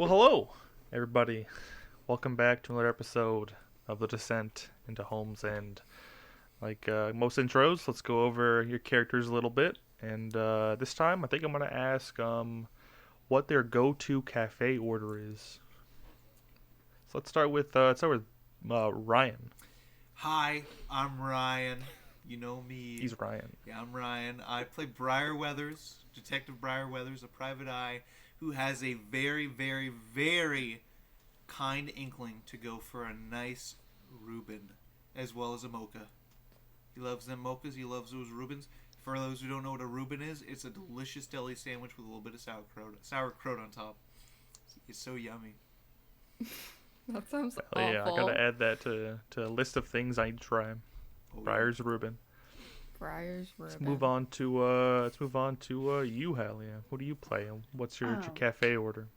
Well, hello, everybody. Welcome back to another episode of The Descent into Holmes End. Like most intros, let's go over your characters a little bit. And this time, I think I'm going to ask what their go-to cafe order is. So let's start with Ryan. Hi, I'm Ryan. You know me. He's Ryan. Yeah, I'm Ryan. I play Briar Weathers, Detective Briar Weathers, a private eye who has a very, very, very kind inkling to go for a nice Reuben as well as a mocha. He loves them mochas. He loves those Reubens. For those who don't know what a Reuben is, it's a delicious deli sandwich with a little bit of sauerkraut on top. It's so yummy. That sounds Hell yeah, I awful. gotta add that to a list of things I need to try. Oh, Briar's Reuben. Briar's Reuben. Let's move on to you, Halia. Who do you play? And what's your cafe order?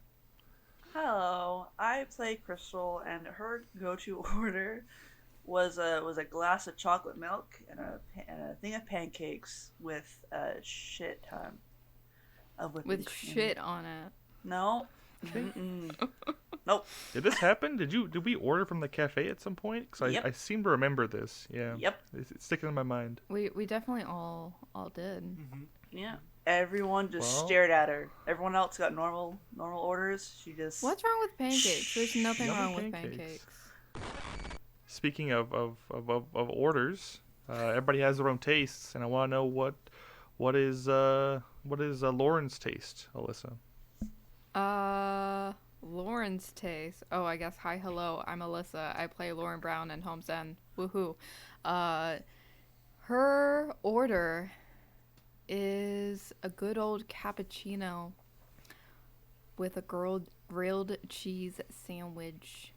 Hello, I play Crystal, and her go-to order was a glass of chocolate milk and a thing of pancakes with a shit ton of whipping With cream. shit on it. No. Mm-mm. Nope. Did this happen? Did we order from the cafe at some point? Because Yep. I seem to remember this. Yeah. Yep. It's sticking in my mind. We definitely all did. Mm-hmm. Yeah. Everyone just Well- stared at her. Everyone else got normal orders. She just. What's wrong with pancakes? There's nothing Yummy wrong with pancakes. pancakes. Speaking of orders, everybody has their own tastes, and I want to know what is Lauren's taste, Alyssa? Lauren's taste. Oh, I guess hi, hello. I'm Alyssa. I play Lauren Brown in Holmes End. Woohoo. Her order is a good old cappuccino with a grilled cheese sandwich.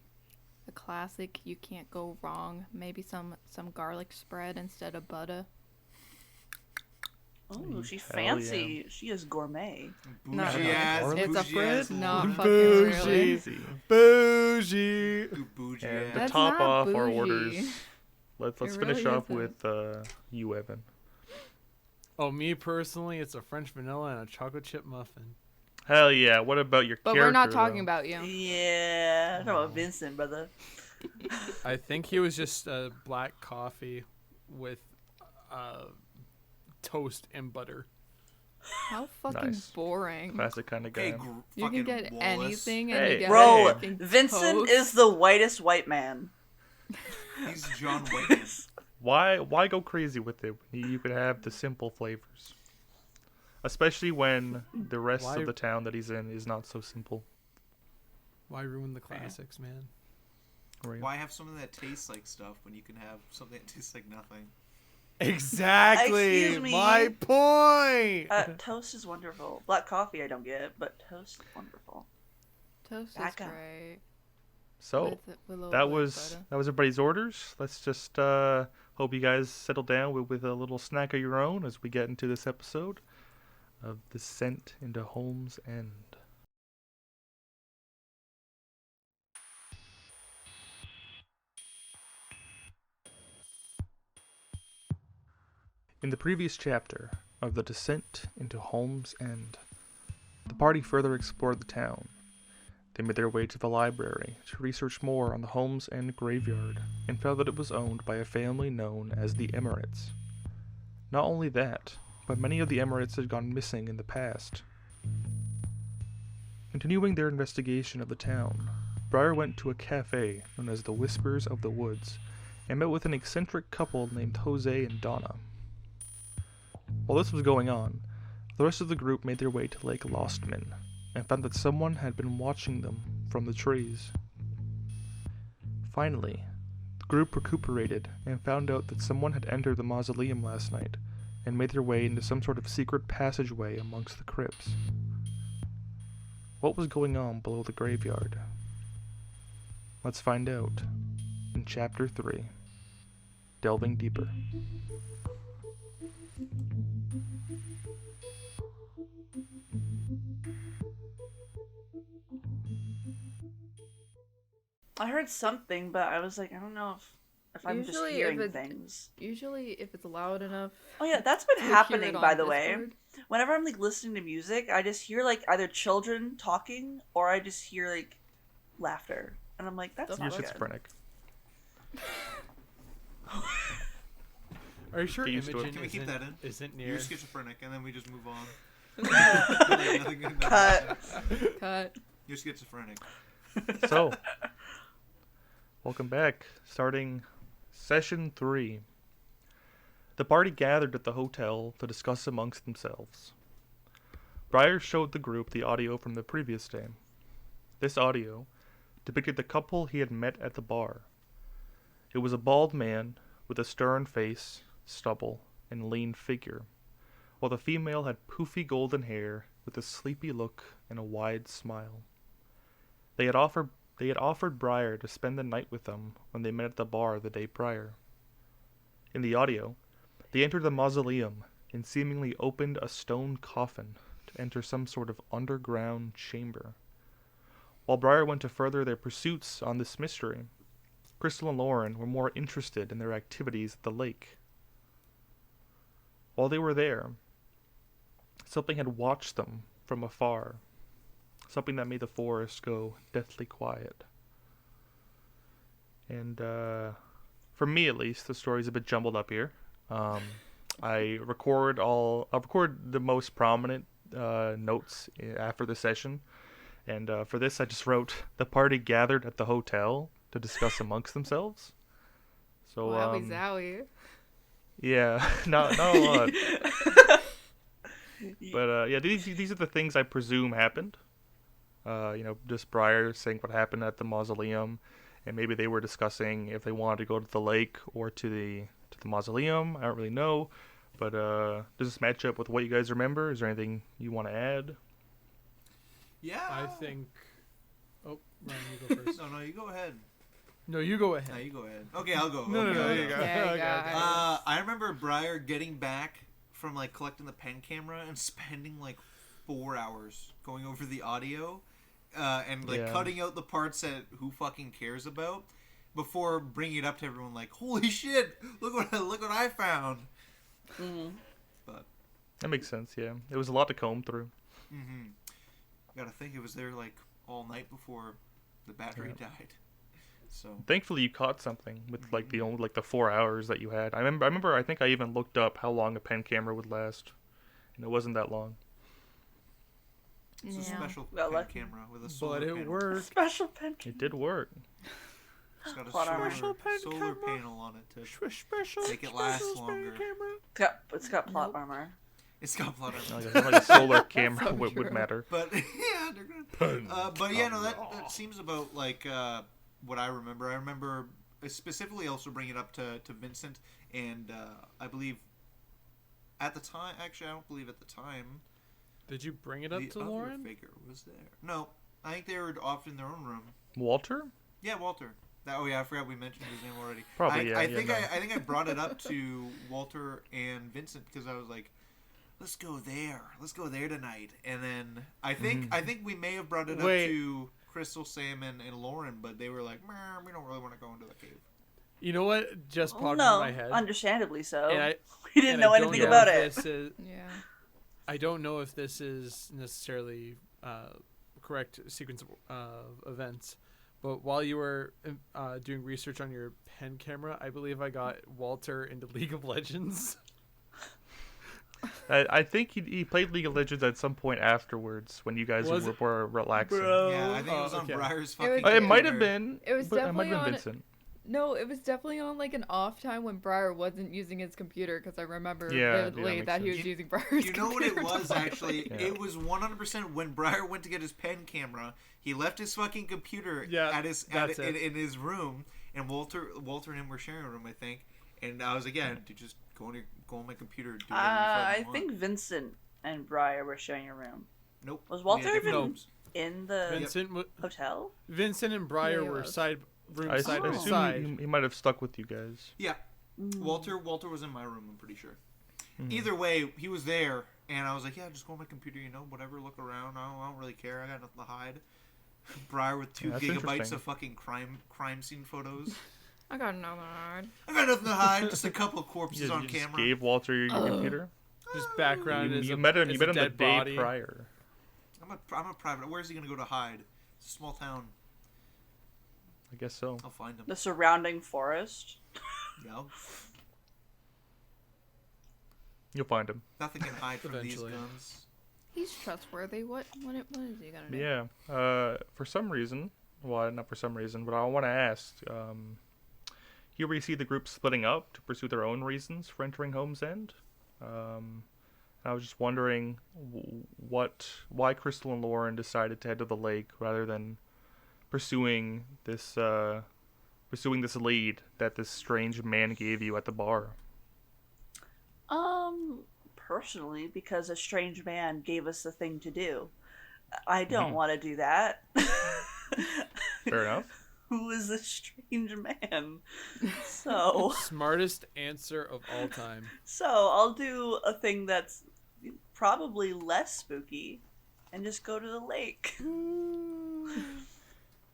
A classic, you can't go wrong. Maybe some garlic spread instead of butter. Oh, she's Hell fancy. She is gourmet. No, Bougie ass, Garlic? It's a bougie fruit, ass not Lord. fucking really. Crazy. Bougie. Bougie And ass. to That's top not off our bougie. orders, let's It finish really off isn't. with you, Evan. Oh, me personally, it's a French vanilla and a chocolate chip muffin. Hell yeah! What about your But character? we're not talking though? about you. Yeah. Talking about Vincent, brother. I think he was just black coffee with toast and butter. How fucking Nice. boring. Classic kind of guy. Hey, You can fucking get Wallace. anything and Hey, you get Bro, fucking Vincent toast. is the whitest white man. He's John Wayne. Why go crazy with it when you could have the simple flavors? Especially when the rest Why- of the town that he's in is not so simple. Why ruin the classics, man? Right? Why have something that tastes like stuff when you can have something that tastes like nothing? Exactly. Excuse me? My point. Toast is wonderful. Black coffee I don't get, but toast is wonderful. Toast is Back up. great. So With a little that bit of was butter. everybody's orders. Let's just hope you guys settle down with a little snack of your own as we get into this episode of Descent into Holmes End. In the previous chapter of The Descent into Holmes End, the party further explored the town. They made their way to the library to research more on the Holmes End graveyard and found that it was owned by a family known as the Emirates. Not only that, but many of the Emirates had gone missing in the past. Continuing their investigation of the town, Briar went to a cafe known as the Whispers of the Woods and met with an eccentric couple named Jose and Donna. While this was going on, the rest of the group made their way to Lake Lostman and found that someone had been watching them from the trees. Finally, the group recuperated and found out that someone had entered the mausoleum last night and made their way into some sort of secret passageway amongst the crypts. What was going on below the graveyard? Let's find out in Chapter 3, Delving Deeper. I heard something, but I was like, I don't know if if I'm just Usually if hearing it- things. Usually, if it's loud enough. Oh yeah, that's been to hear happening, it by on the way. Discord. Whenever I'm like listening to music, I just hear like either children talking or I just hear like laughter, and I'm like, that's You're not good. schizophrenic. Are you sure Get used to it. Imogen Can we keep that in? isn't near? You're schizophrenic, and then we just move on. Nothing good. Cut. Cut. You're schizophrenic. So, welcome back. Starting session 3. The party gathered at the hotel to discuss amongst themselves. Briar showed the group the audio from the previous day. This audio depicted the couple he had met at the bar. It was a bald man with a stern face, stubble, and lean figure, while the female had poofy golden hair with a sleepy look and a wide smile. They had offered Briar to spend the night with them when they met at the bar the day prior. In the audio, they entered the mausoleum and seemingly opened a stone coffin to enter some sort of underground chamber. While Briar went to further their pursuits on this mystery, Crystal and Lauren were more interested in their activities at the lake. While they were there, something had watched them from afar, something that made the forest go deathly quiet. And for me at least, the story's a bit jumbled up here. I'll record the most prominent notes after the session. And for this, I just wrote, the party gathered at the hotel to discuss amongst themselves. So, Wowie zowie. yeah, not a lot. But yeah, these are the things I presume happened. Just Briar saying what happened at the mausoleum, and maybe they were discussing if they wanted to go to the lake or to the mausoleum. I don't really know, but does this match up with what you guys remember? Is there anything you want to add? Yeah. I think. Oh, Ryan, you go first. No, you go ahead. No, you go ahead. No, you go ahead. Okay, I'll go. No, Okay, no, I'll you go. go. Yeah, Okay, yeah, okay. I remember Briar getting back from like collecting the pen camera and spending like 4 hours going over the audio and like Yeah. cutting out the parts that who fucking cares about before bringing it up to everyone like, holy shit, look what I found. Mm. But That makes sense. Yeah, it was a lot to comb through. gotta think it was there like all night before the battery Yeah. died. So Thankfully, you caught something with like the 4 hours that you had. I remember. I think I even looked up how long a pen camera would last, and it wasn't that long. it's a Yeah. special Well, pen lucky. camera with a solar But it panel. worked. Special pen. It did work. It's got a Plot armor. solar, pen solar camera. panel on it to Special. Make it last special longer. camera. It's got plot Nope. armor. It's got plot armor. Like a solar camera So would true. matter. But yeah, they're good. But yeah, no, that seems about like what I remember. I remember specifically also bringing it up to Vincent, and I believe at the time. Actually, I don't believe at the time Did you bring it up the to other Lauren? figure was there. No, I think they were off in their own room. Walter? Yeah, Walter. Oh yeah, I forgot we mentioned his name already. Probably, yeah, I yeah, think no. I think I brought it up to Walter and Vincent because I was like, let's go there tonight. And then I think we may have brought it Wait. up to Crystal, Sam, and Lauren, but they were like, "Meh, we don't really want to go into the cave." You know what? Just Oh, popped no, in my head. understandably so. And I, We didn't and know I don't anything know about if it. this is- Yeah. I don't know if this is necessarily correct sequence of events, but while you were doing research on your pen camera, I believe I got Walter into League of Legends. I think he played League of Legends at some point afterwards when you guys Was were relaxing. Bro. Yeah, I think it was on okay. Briar's It was- fucking. It might have computer. been. It was but it might definitely have been on- Vincent. No, it was definitely on like an off time when Briar wasn't using his computer because I remember Yeah, vividly makes that he sense. was using Briar's You know what computer. it was to actually? Yeah. It was 100% when Briar went to get his pen camera. He left his fucking computer Yeah, at that's it. in his room, and Walter and him were sharing a room, I think. And I was like, yeah, dude, just go on my computer. Do whatever you I fucking want. think Vincent and Briar were sharing a room. Nope. Was We Walter had different even- rooms. In the Vincent, hotel? Vincent and Briar Yeah, he were was. side I side by assume side. he might have stuck with you guys. Yeah. Mm. Walter was in my room, I'm pretty sure. Mhm. Either way, he was there, and I was like, yeah, just go on my computer, whatever, look around. I don't really care. I got nothing to hide. Briar with 2 Yeah, that's gigabytes interesting. of fucking crime scene photos. I got another hide. I got nothing to hide. Just a couple of corpses You on just camera. gave Walter your computer. Just background is You met him. is You a met him the dead day body. prior. I'm a private. Where's he gonna go to hide? It's a small town. I guess so. I'll find him. The surrounding forest. Yeah. You'll find him. Nothing can hide from these Eventually. guns. He's trustworthy. What is he gonna do? Yeah. For some reason, well, not for some reason, but I want to ask. Here we see the group splitting up to pursue their own reasons for entering Holmes End. I was just wondering why Crystal and Lauren decided to head to the lake rather than pursuing this lead that this strange man gave you at the bar. Personally, because a strange man gave us a thing to do. I don't want to do that. Fair enough. Who is this strange man? So, Smartest answer of all time. I'll do a thing that's probably less spooky and just go to the lake.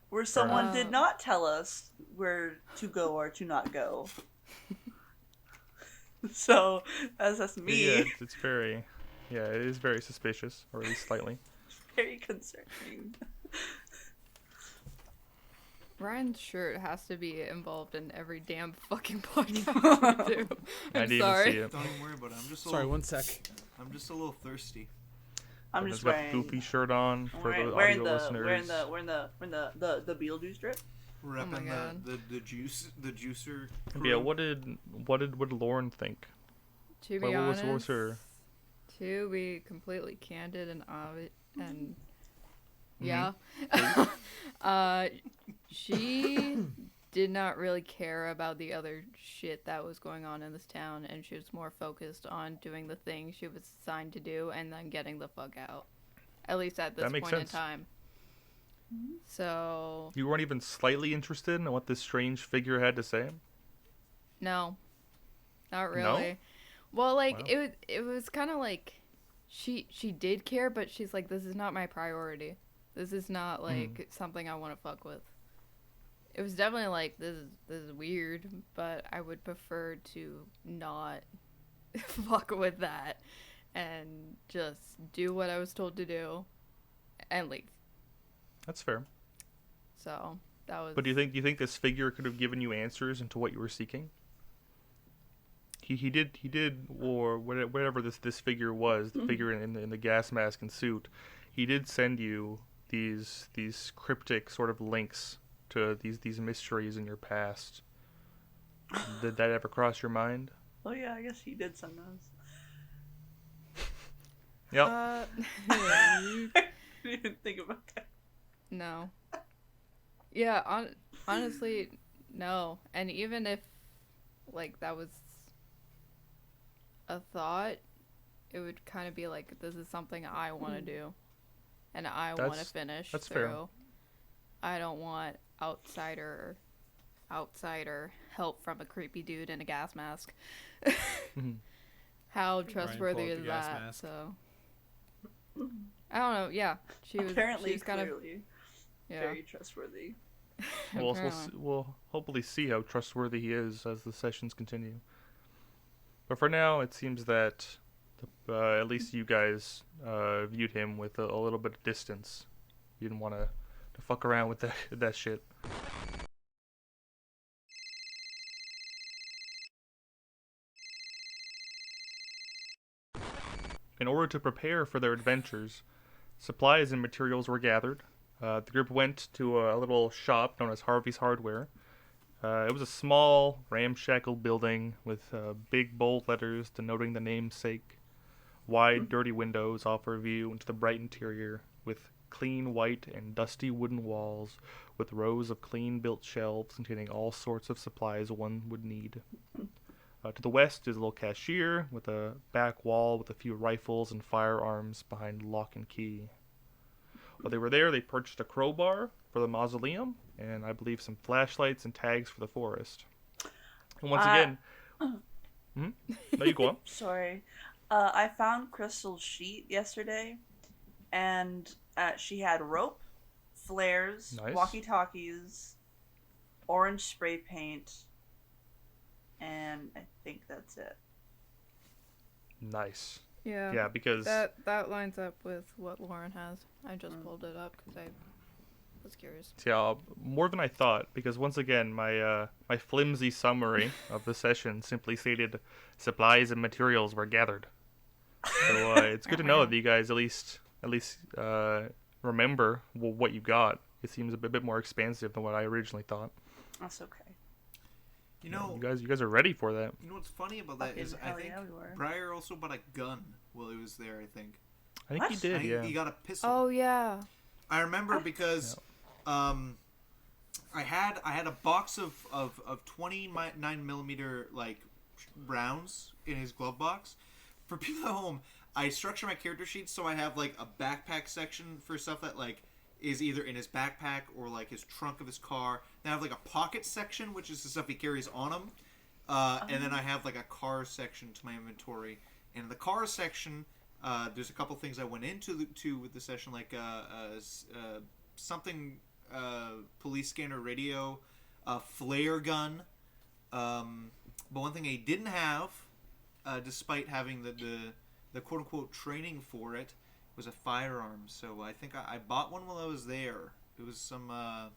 Where someone did not tell us where to go or to not go. So, that's me. Yeah, it's very, it is very suspicious, or at least slightly. Very concerning. Ryan's shirt has to be involved in every damn fucking podcast we do. I I'm didn't sorry. even see it. Don't even worry about it. I'm just a Sorry, little, one sec. I'm just a little thirsty. I'm He's just got wearing the goofy shirt on for the wearing audio listeners. wearing the Beetlejuice strip. Repping God. the juicer. Yeah, crew. what did Lauren think? To be What honest, was her? to be completely candid and and Mm-hmm. yeah, she did not really care about the other shit that was going on in this town, and she was more focused on doing the thing she was assigned to do and then getting the fuck out. At least at this That makes point in sense. time. So You weren't even slightly interested in what this strange figure had to say? no, not No? really. Well, like Wow. it was kind of like she did care, but she's like, this is not my priority. This is not like something I want to fuck with. It was definitely like, this is weird, but I would prefer to not fuck with that and just do what I was told to do and leave. That's fair. So that was. But do you think this figure could have given you answers into what you were seeking? He did, or whatever this figure was, the figure in the gas mask and suit. He did send you these cryptic sort of links to these mysteries in your past. Did that ever cross your mind? Oh yeah, I guess he did send those. Yep. You- I didn't even think about that. No. Yeah, honestly, no. And even if, like, that was a thought, it would kind of be like, this is something I want to do. And I want to finish that's through. fair. I don't want outsider help from a creepy dude in a gas mask. Mhm. How Brian trustworthy pulled up is the gas that? mask. So I don't know. Yeah, she was Apparently, kind of clearly, yeah. very trustworthy. Apparently. We'll hopefully see how trustworthy he is as the sessions continue. But for now, it seems that at least you guys viewed him with a little bit of distance. You didn't want to fuck around with that shit. In order to prepare for their adventures, supplies and materials were gathered. The group went to a little shop known as Harvey's Hardware. It was a small, ramshackle building with big bold letters denoting the namesake. Wide, dirty windows offer a view into the bright interior, with clean white and dusty wooden walls, with rows of clean-built shelves containing all sorts of supplies one would need. To the west is a little cashier with a back wall with a few rifles and firearms behind lock and key. While they were there, they purchased a crowbar for the mausoleum and I believe some flashlights and tags for the forest. And once again, no, you go on. Sorry. I found Crystal's sheet yesterday, and she had rope, flares, Nice. walkie-talkies, orange spray paint, and I think that's it. Nice. Yeah. Yeah, because That lines up with what Lauren has. I just pulled it up because I was curious. yeah, more than I thought. Because once again, my flimsy summary of the session simply stated supplies and materials were gathered. So it's good to know that you guys at least remember what you got. It seems a bit more expansive than what I originally thought. That's okay. You know, You guys are ready for that. you know what's funny about that is I Hell think yeah, we were. Briar also bought a gun while he was there. I think. I think What? he I did. think Yeah. he got a pistol. Oh yeah. I remember because I had a box of 29mm like rounds in his glove box. For people at home, I structure my character sheets so I have like a backpack section for stuff that like is either in his backpack or like his trunk of his car. Then I have like a pocket section, which is the stuff he carries on him. And then I have like a car section to my inventory. And in the car section, there's a couple things I went into with the session, like something police scanner radio, a flare gun. But one thing I didn't have, despite having the quote unquote training for it, was a firearm. So I think I bought one while I was there. It was some I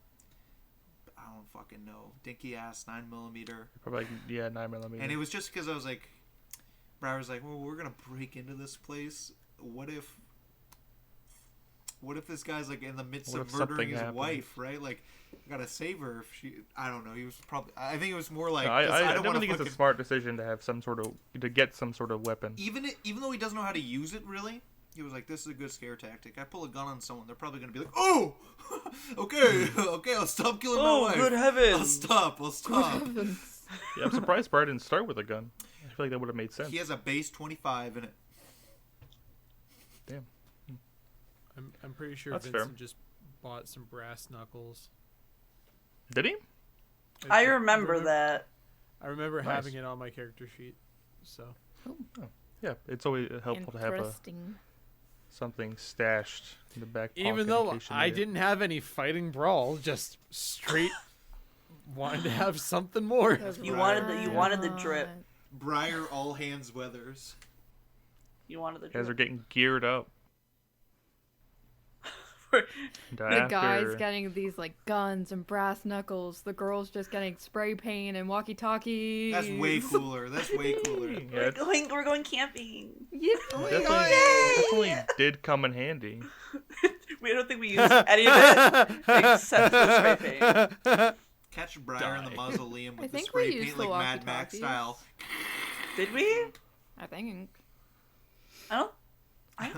don't fucking know, dinky ass 9mm. Probably like, 9mm. And it was just because I was like, Briar was like, well, we're gonna break into this place. What if this guy's like in the midst What of if murdering something his happens? wife, right? Like, I gotta save her if she. I don't know. He was probably. I think it was more like. No, 'cause I don't definitely wanna think it's a fucking- smart decision to have to get some sort of weapon. Even though he doesn't know how to use it, really, he was like, "This is a good scare tactic. I pull a gun on someone, they're probably gonna be like, oh, okay, okay, I'll stop killing my wife. good I'll heavens! stop. Yeah, I'm surprised Briar didn't start with a gun. I feel like that would have made sense. He has a base 25 in it. Damn. I'm pretty sure That's fair. Vincent just bought some brass knuckles. Did he? I remember that. I remember Nice. having it on my character sheet. So Yeah, it's always helpful to have Interesting. something stashed in the back pocket. even though in case you I need it. didn't have any fighting brawl, just straight wanted to have something more. You wanted the drip. Briar all hands weathers. You wanted the You guys are drip. getting geared up. And, The guys after- getting these like guns and brass knuckles. The girls just getting spray paint and walkie-talkies. That's way cooler. That's way cooler. Yeah, it We're going camping. Yeah. definitely did come in handy. We don't think we used any of it except for the spray paint. Catch Briar in the Die. mausoleum I with the think spray we used paint the like Mad Max walkie-talkies. style. Did we? I think. I don't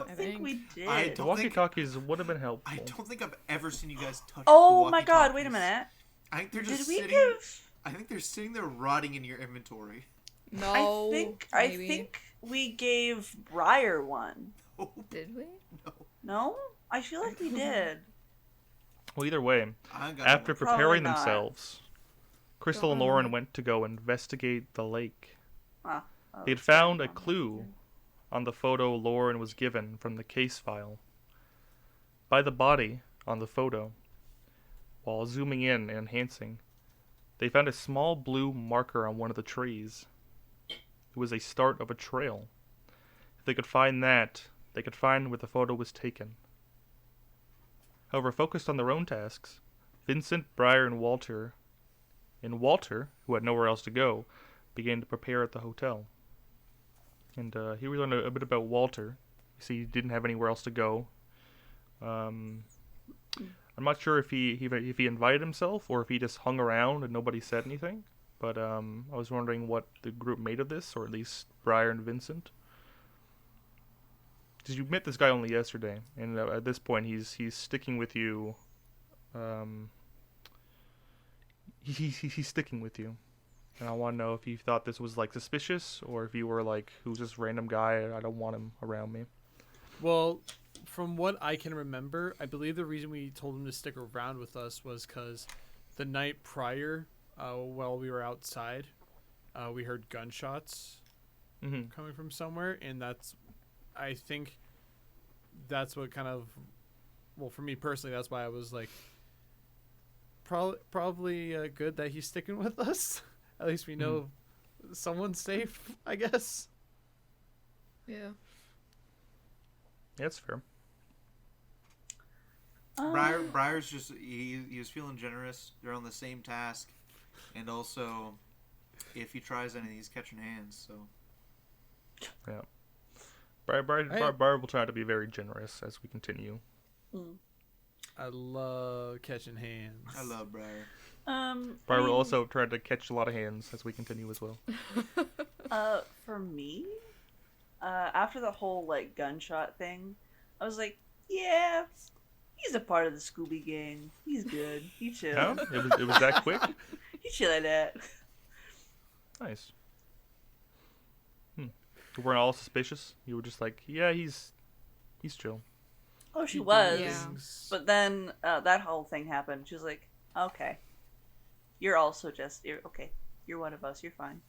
I think think- we did. I The don't think- walkie-talkies would have been helpful. I don't think I've ever seen you guys touch. Oh the my god! Wait a walkie-talkies. minute. I think they're Did just we sitting. give? I think they're sitting there rotting in your inventory. No. I maybe. think we gave Briar one. Oh Did we? no! No, I feel like we did. Well, either way, I got after one. Probably preparing not. themselves, Crystal and Don't Lauren know. went to go investigate the lake. Oh, They had found a clue on the photo Lauren was given from the case file. By the body on the photo, while zooming in and enhancing, they found a small blue marker on one of the trees. It was a start of a trail. If they could find that, they could find where the photo was taken. However, focused on their own tasks, Vincent, Briar, and Walter, who had nowhere else to go, began to prepare at the hotel. And here we learn a bit about Walter. You see, he didn't have anywhere else to go. I'm not sure if he invited himself or if he just hung around and nobody said anything. But I was wondering what the group made of this, or at least Briar and Vincent. Because you met this guy only yesterday, and at this point he's sticking with you. He's sticking with you. And I want to know if you thought this was like suspicious, or if you were like, who's this random guy? I don't want him around me. Well, from what I can remember, I believe the reason we told him to stick around with us was because the night prior, while we were outside, we heard gunshots Mm-hmm. coming from somewhere, and I think that's what kind of, well, for me personally, that's why I was like, probably good that he's sticking with us. At least we know someone's safe, I guess. Yeah. Yeah, that's fair. Briar's just he was feeling generous. They're on the same task, and also if he tries anything, he's catching hands. So Yeah. Briar will try to be very generous as we continue. I love catching hands. I love Briar. Briar will also try to catch a lot of hands as we continue as well. For me, after the whole like gunshot thing, I was like, yeah, he's a part of the Scooby Gang. He's good. He chill. Yeah, it was that quick. He chill like that. Nice. You weren't all suspicious. You were just like, yeah, he's chill. Oh, she was. Yeah. But then that whole thing happened. She was like, okay, you're also just you're okay. You're one of us. You're fine.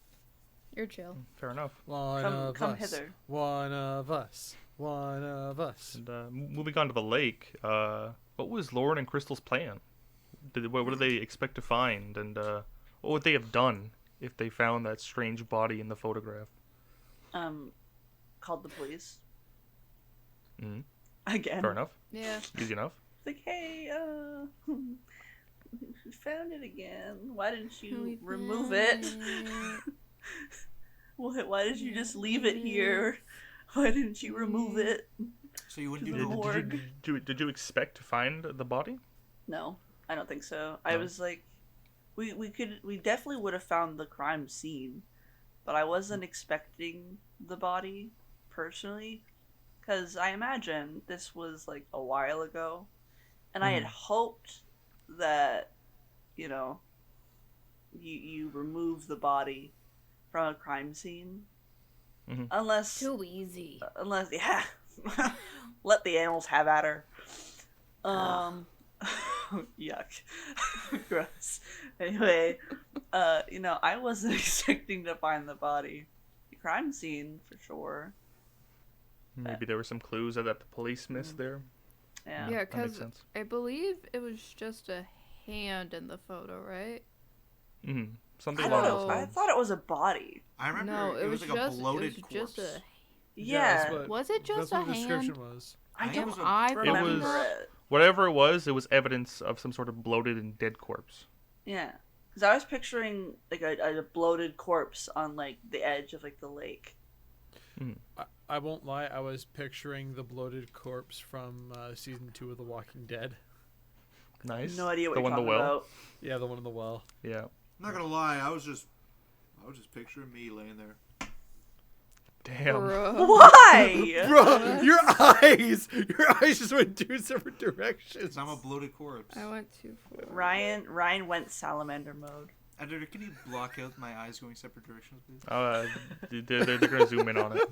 You're chill. Fair enough. Come hither. One of us. One of us. And moving on to the lake, what was Lauren and Crystal's plan? What did they expect to find, and what would they have done if they found that strange body in the photograph? Called the police. Mm-hmm. Again. Fair enough. Yeah. Easy enough. It's like, hey, we found it again. Why didn't you remove it? Why did you just leave it here? Why didn't you remove it? So you wouldn't To do the that. morgue. Did you expect to find the body? No, I don't think so. I No. was like, we definitely would have found the crime scene, but I wasn't expecting the body personally, because I imagine this was like a while ago, and I had hoped that, you remove the body from a crime scene, unless Too easy. yeah, let the animals have at her. Yuck. Gross. Anyway, I wasn't expecting to find the body. The crime scene, for sure. Maybe there were some clues that the police missed there. Yeah. Yeah, that makes because sense. I believe it was just a hand in the photo, right? Something I along don't those know. I lines. thought it was a body. I remember No, it was like a bloated corpse. just a. Yeah. Was it just that's a what the hand? description was. I think it don't was a- I remember It was- it. Whatever it was evidence of some sort of bloated and dead corpse. Yeah. Because I was picturing like a bloated corpse on like the edge of like the lake. I won't lie, I was picturing the bloated corpse from season 2 of The Walking Dead. Nice. No idea what the you're one in talking the well. about. Yeah, the one in the well. Yeah. I'm not gonna lie, I was just picturing me laying there. Damn. Bro. Why? Bro, your eyes just went 2 separate directions. 'Cause I'm a bloated corpse. I went too far. Ryan went salamander mode. Editor, can you block out my eyes going separate directions, please? They're gonna zoom in on it.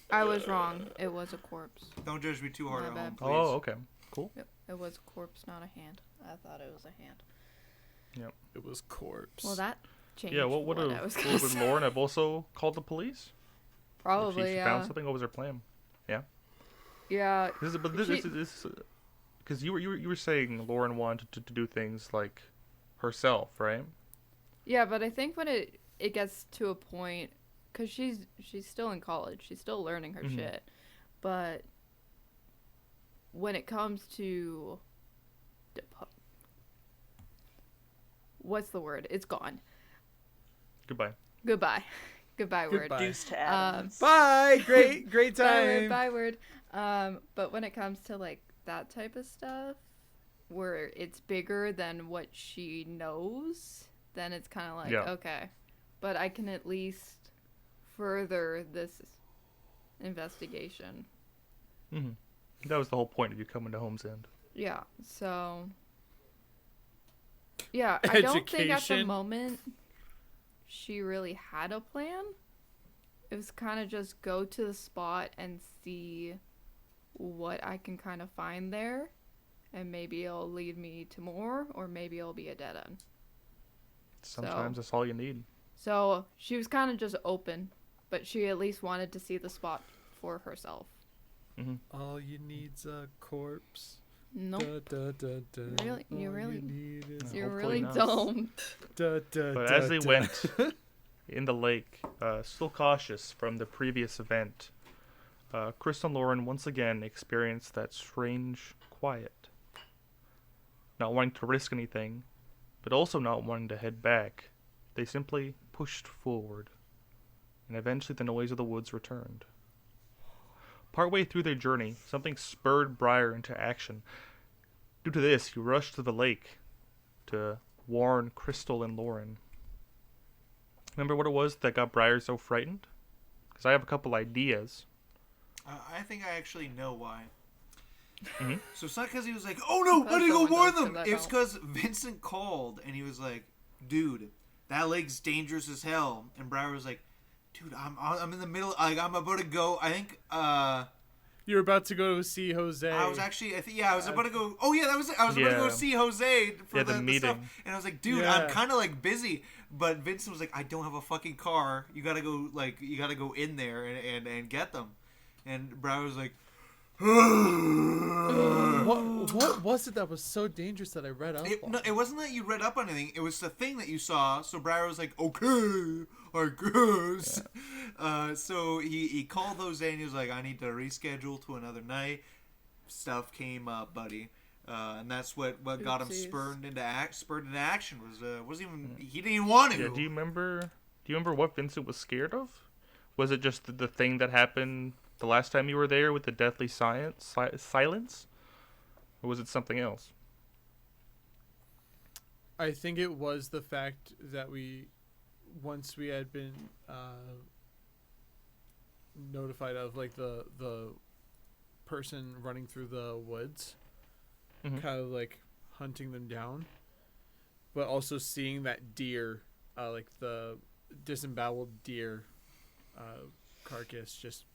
I was wrong. It was a corpse. Don't judge me too hard My at bad. home, please. Oh, okay. Cool. Yep, it was a corpse, not a hand. I thought it was a hand. It was corpse. Well, that changed. Yeah, what would I was gonna would say. Lauren have also called the police? Probably, If she yeah. found something, what was her plan? Yeah, This is because you were saying Lauren wanted to do things like herself, right? yeah, but I think when it gets to a point, because she's still in college, she's still learning her shit, but when it comes to what's the word? It's gone. Goodbye. Goodbye. Goodbye word. Goodbye. Deuce to Adams. Bye! Great Bye time! word, bye word. But when it comes to like that type of stuff, where it's bigger than what she knows, then it's kind of like, Yeah. okay, but I can at least further this investigation. That was the whole point of you coming to Holmes End. Yeah, so yeah, I don't think at the Education. moment she really had a plan. It was kind of just go to the spot and see what I can kind of find there, and maybe it'll lead me to more, or maybe it'll be a dead end. Sometimes that's all you need. So she was kind of just open, but she at least wanted to see the spot for herself. All you need's a corpse. Nope. Da, da, da, da. Really? You All really? need is You're Hopefully really not. dumb. da, da, But da, as they da. went in the lake, still cautious from the previous event, Crystal and Lauren once again experienced that strange quiet. Not wanting to risk anything, but also not wanting to head back, they simply pushed forward, and eventually the noise of the woods returned. Partway through their journey, something spurred Briar into action. Due to this, he rushed to the lake to warn Crystal and Lauren. Remember what it was that got Briar so frightened? Because I have a couple ideas. I think I actually know why. Mhm. So it's not because he was like, "Oh no, Because I need to go someone warn does, them." 'cause I It's don't. because Vincent called and he was like, "Dude, that lake's dangerous as hell." And Briar was like, "Dude, I'm in the middle. Like I'm about to go. I think You're about to go see Jose. I was actually I was about to go. Oh yeah, that was it. I was about to go Yeah. see Jose for Yeah, the the meeting. stuff. And I was like, dude, Yeah. I'm kind of like busy. But Vincent was like, I don't have a fucking car. You gotta go in there and get them. And Briar was like, What was it that was so dangerous that I read up on? No, it wasn't that you read up on anything. It was the thing that you saw. So Briar was like, okay, I guess. So he called those in. He was like, I need to reschedule to another night. Stuff came up, buddy. And that's what got him Oopsies. spurred into action. Wasn't even he didn't even want to. Yeah, do you remember what Vincent was scared of? Was it just the thing that happened the last time you were there with the deathly silence? Or was it something else? I think it was the fact that once we had been notified of like the person running through the woods, Mhm. kind of like hunting them down, but also seeing that deer, like the disemboweled deer carcass just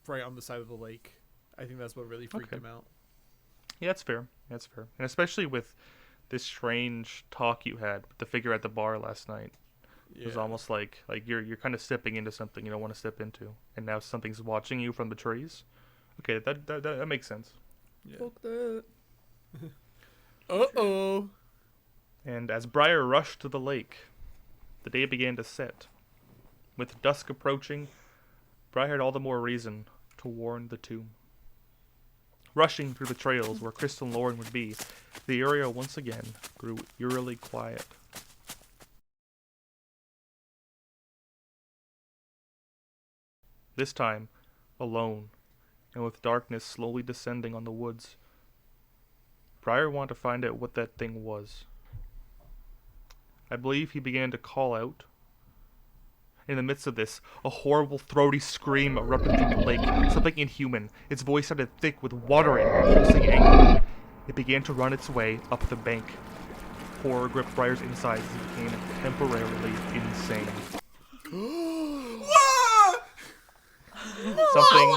right on the side of the lake. I think that's what really freaked Okay. him out. Yeah, that's fair. That's fair. And especially with this strange talk you had with the figure at the bar last night. It was almost like you're kind of stepping into something you don't want to step into, and now something's watching you from the trees. Okay, that makes sense. Yeah. Fuck that. Uh-oh. And as Briar rushed to the lake, the day began to set. With dusk approaching, Briar had all the more reason to warn the two. Rushing through the trails where Crystal and Lauren would be, the area once again grew eerily quiet. This time, alone, and with darkness slowly descending on the woods, Briar wanted to find out what that thing was. I believe he began to call out. In the midst of this, a horrible throaty scream erupted from the lake, something inhuman. Its voice sounded thick with watering, pulsing anger. It began to run its way up the bank. Horror gripped Briar's insides as he became temporarily insane. Something.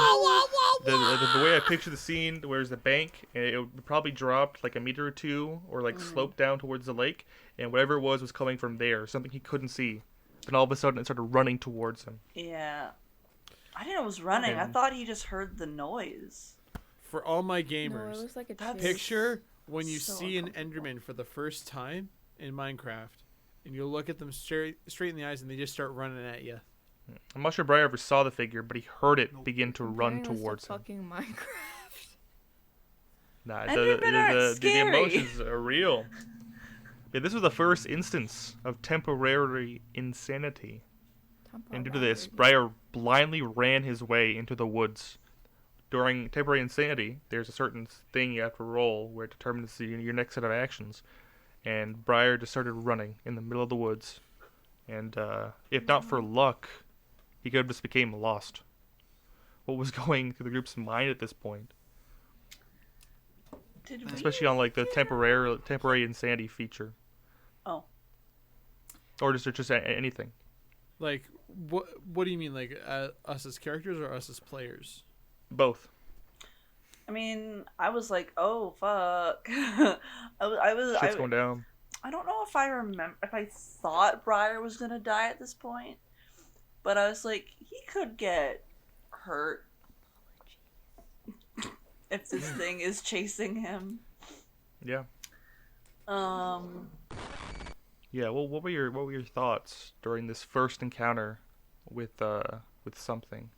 The way I picture the scene, where's the bank, and it would probably dropped like a meter or two, or like sloped down towards the lake, and whatever it was coming from there, something he couldn't see. And all of a sudden, it started running towards him. Yeah. I didn't know it was running. I And- thought he just heard the noise. For all my No, it gamers, looks like a That's- chick. picture when you So see an uncomfortable. Enderman for the first time in Minecraft, and you look at them straight in the eyes, and they just start running at you. I'm not sure Briar ever saw the figure, but he heard it Nope. begin to Comparing run this to towards him. fucking Minecraft. Nah, Endermen aren't the scary. emotions are real. Yeah, this was the first instance of temporary insanity. And due to this, Briar blindly ran his way into the woods. During temporary insanity, there's a certain thing you have to roll where it determines your next set of actions. And Briar just started running in the middle of the woods. And if not for luck, he could have just became lost. What was going through the group's mind at this point? Did we? Especially on like the temporary insanity feature. Oh. Or just anything. Like, what do you mean, like us as characters or us as players? Both. I mean, I was like, oh fuck. I was Shit's going down. I don't know if I remember if I thought Briar was gonna die at this point, but I was like, he could get hurt if this thing is chasing him. Yeah. Um. Yeah. Well, what were your thoughts during this first encounter with something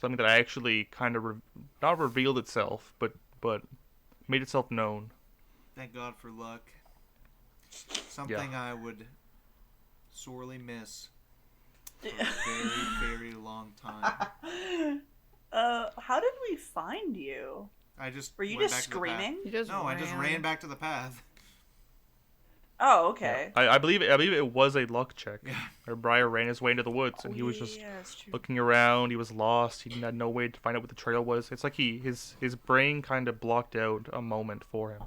that actually kind of not revealed itself, but made itself known? Thank God for luck. Something I would sorely miss for a very, very long time. How did we find you? I just Were you went just back to the path. screaming? You just No, I just ran back to the path. Oh, okay. I believe it was a luck check. Yeah. Or Briar ran his way into the woods, and he was just that's true. looking around. He was lost. He had no way to find out what the trail was. It's like his brain kind of blocked out a moment for him.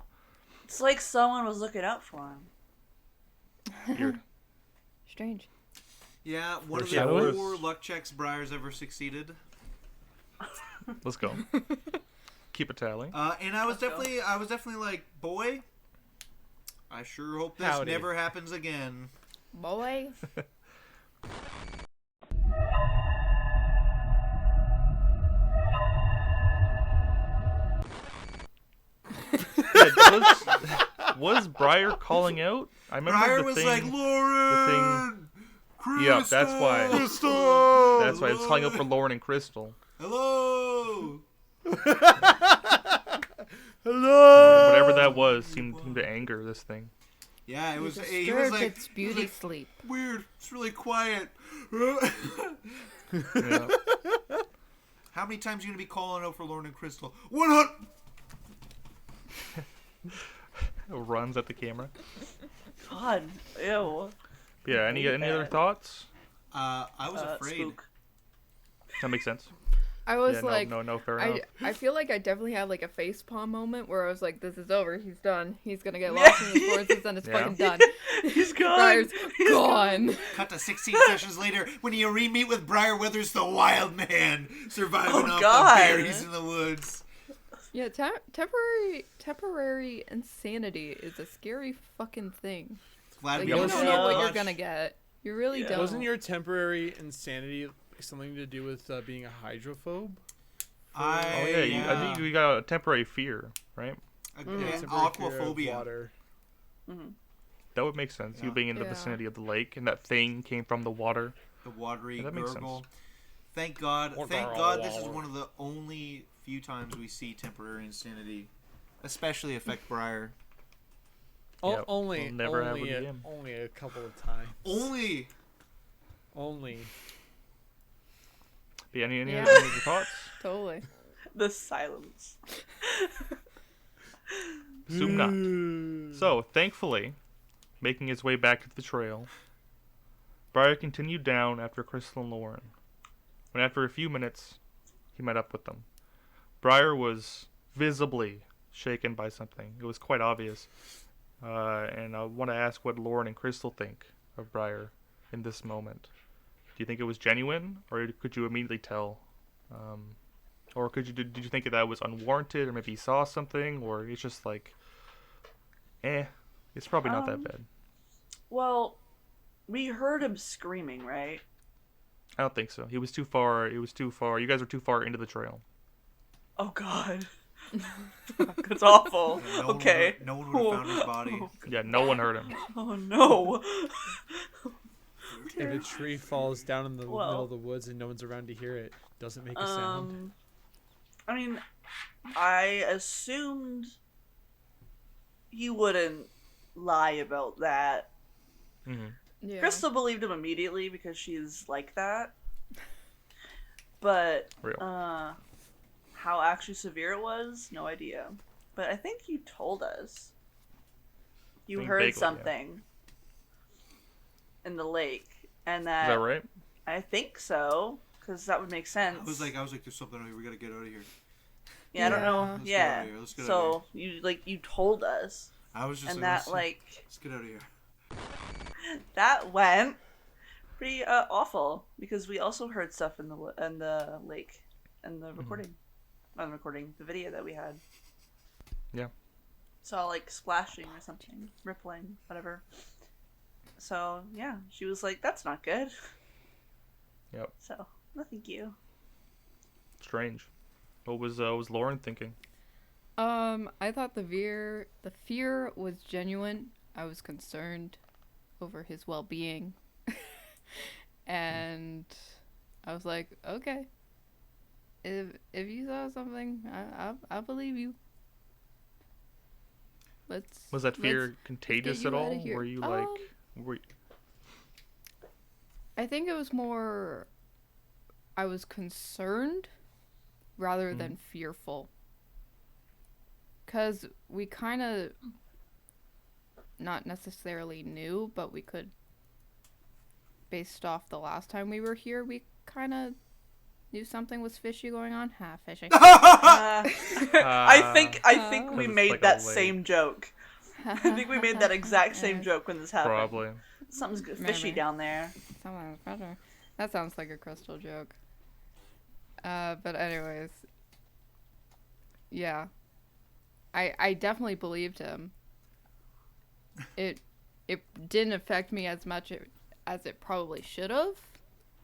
It's like someone was looking out for him. Weird. Strange. Yeah, one of the Foreshadowing? 4 luck checks Briar's ever succeeded. Let's go. Keep a tally. And I was definitely like, boy, I sure hope this Howdy. never happens again. Boy. Yeah, was Briar calling out? I remember Briar the was thing. like, Lauren! Crystal! Yeah, that's why. Crystal! That's why it's calling out for Lauren and Crystal. Hello! Hello. Whatever that was seemed to anger this thing. Yeah, it was. You He was disturbed like, its beauty sleep. weird. It's really quiet. Yeah. How many times are you gonna be calling out for Lauren and Crystal? 100. Runs at the camera. God, ew. Yeah. Any other thoughts? I was afraid. Spook. That makes sense. I was Yeah, like, no, fair enough. I feel like I definitely had like a facepalm moment where I was like, this is over. He's done. He's gonna get lost in the forest and it's Yeah. fucking done. He's gone. Briar's He's gone. Cut to 16 sessions later when you re-meet with Briar Withers, the wild man, surviving Oh, off God. the berries in the woods. Yeah, temporary insanity is a scary fucking thing. Glad Like, we you don't don't see know it what you're much. gonna get. You really Yeah. don't. Wasn't your temporary insanity something to do with being a hydrophobe? Oh yeah, I think you got a temporary fear, right? Temporary fear of Aquaphobia. water. That would make sense. You Yeah. being in the Yeah. vicinity of the lake, and that thing came from the water. The watery Yeah, that makes gurgle. sense. Thank God this is one of the only few times we see temporary insanity especially affect Briar. Yep, Only, we'll never have only, it a, again. only a couple of times. Only Only. Any Yeah. other thoughts? Totally. The silence. Assume not. So, thankfully, making his way back to the trail, Briar continued down after Crystal and Lauren. When after a few minutes, he met up with them. Briar was visibly shaken by something. It was quite obvious. And I want to ask what Lauren and Crystal think of Briar in this moment. Do you think it was genuine, or could you immediately tell? Or did you think that was unwarranted, or maybe he saw something, or it's just like, it's probably not that bad. Well, we heard him screaming, right? I don't think so. He was too far. It was too far. You guys were too far into the trail. Oh God. That's awful. no one Okay. no one would have found his body. Yeah, no one heard him. Oh no. If a tree falls down in the Well. middle of the woods and no one's around to hear it, doesn't make a sound. I mean, I assumed he wouldn't lie about that. Hmm. Yeah. Crystal believed him immediately because she's like that. But Real. how actually severe it was, no idea. But I think you told us. You I mean, heard vaguely, yeah. something in the lake, and Is that that right? I think so, because that would make sense. I was like, there's something over here. We gotta get out of here. Yeah, I don't know. Let's get Yeah. out of here. Let's get out of So you told us, I was just and like, that like let's get out of here. that went pretty awful because we also heard stuff in the lake and the recording, not the recording, the video that we had. Yeah. saw like splashing or something, rippling, whatever. So yeah, she was like, "That's not good." Yep. So no, thank you. Strange. What was Lauren thinking? I thought the fear was genuine. I was concerned over his well-being. And I was like, okay. If you saw something, I believe you. Was that fear let's contagious get at you outta all? here. Were you like, were I think it was more I was concerned rather than fearful. Cuz we kind of not necessarily knew, but we could, based off the last time we were here, we kind of knew something was fishy going on. Fishy. I think we 'Cause it's made like a that lake. same joke. I think we made that exact same joke when this happened. probably? Something's fishy Maybe. down there. Someone's better. That sounds like a Crystal joke. But anyways, yeah, I definitely believed him. It didn't affect me as much as it probably should have,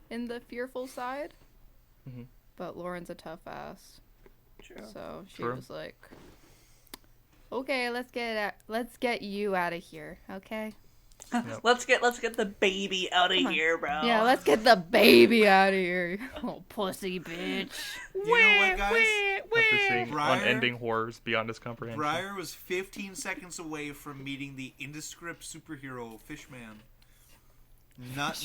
in the fearful side. Mhm. But Lauren's a tough ass, True. so she True. was like, "Okay, let's get you out of here, okay? Yep. Let's get the baby out of Come on. here, bro. Yeah, let's get the baby out of here, oh pussy bitch." You know what, guys? After seeing Briar- unending horrors beyond his comprehension. Briar was 15 seconds away from meeting the indescript superhero Fishman. Not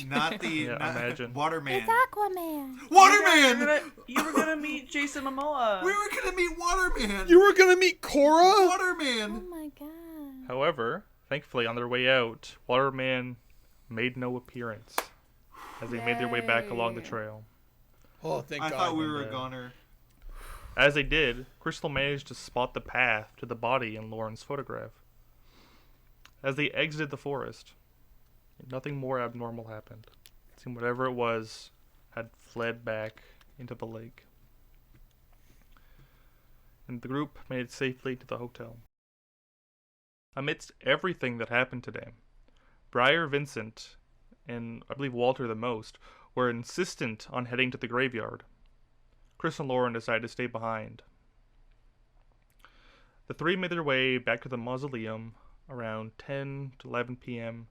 the Yeah, not imagine. Aquaman. Waterman. You Waterman. were gonna meet Jason Momoa. We were gonna meet Waterman. You were gonna meet Cora? Waterman. my god. However, thankfully, on their way out, Waterman made no appearance as they made their way back along the Yay. trail. Oh, thank I God. thought we were a uh, goner. As they did, Crystal managed to spot the path to the body in Lauren's photograph. As they exited the forest, nothing more abnormal happened. It seemed whatever it was had fled back into the lake. And the group made it safely to the hotel. Amidst everything that happened today, Briar, Vincent, and I believe Walter the most, were insistent on heading to the graveyard. Chris and Lauren decided to stay behind. The three made their way back to the mausoleum around 10 to 11 p.m.,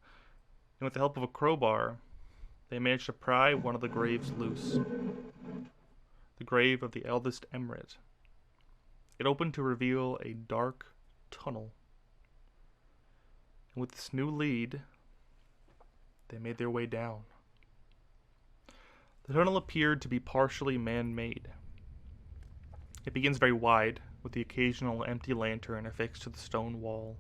and with the help of a crowbar, they managed to pry one of the graves loose. The grave of the eldest Emirate. It opened to reveal a dark tunnel. And with this new lead, they made their way down. The tunnel appeared to be partially man-made. It begins very wide, with the occasional empty lantern affixed to the stone wall.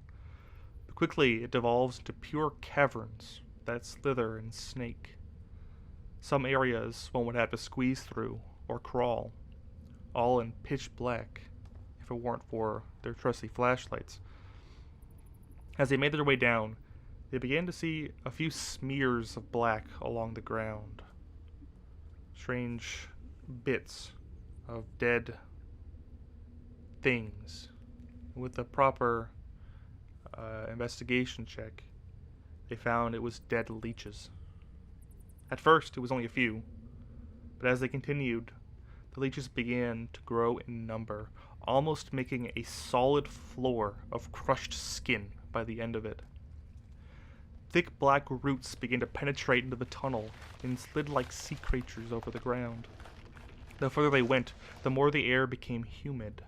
But quickly, it devolves into pure caverns that slither and snake. Some areas one would have to squeeze through or crawl, all in pitch black, if it weren't for their trusty flashlights. As they made their way down, they began to see a few smears of black along the ground. Strange bits of dead things. With a proper investigation check, they found it was dead leeches. At first, it was only a few, but as they continued, the leeches began to grow in number, almost making a solid floor of crushed skin by the end of it. Thick black roots began to penetrate into the tunnel and slid like sea creatures over the ground. The further they went, the more the air became humid.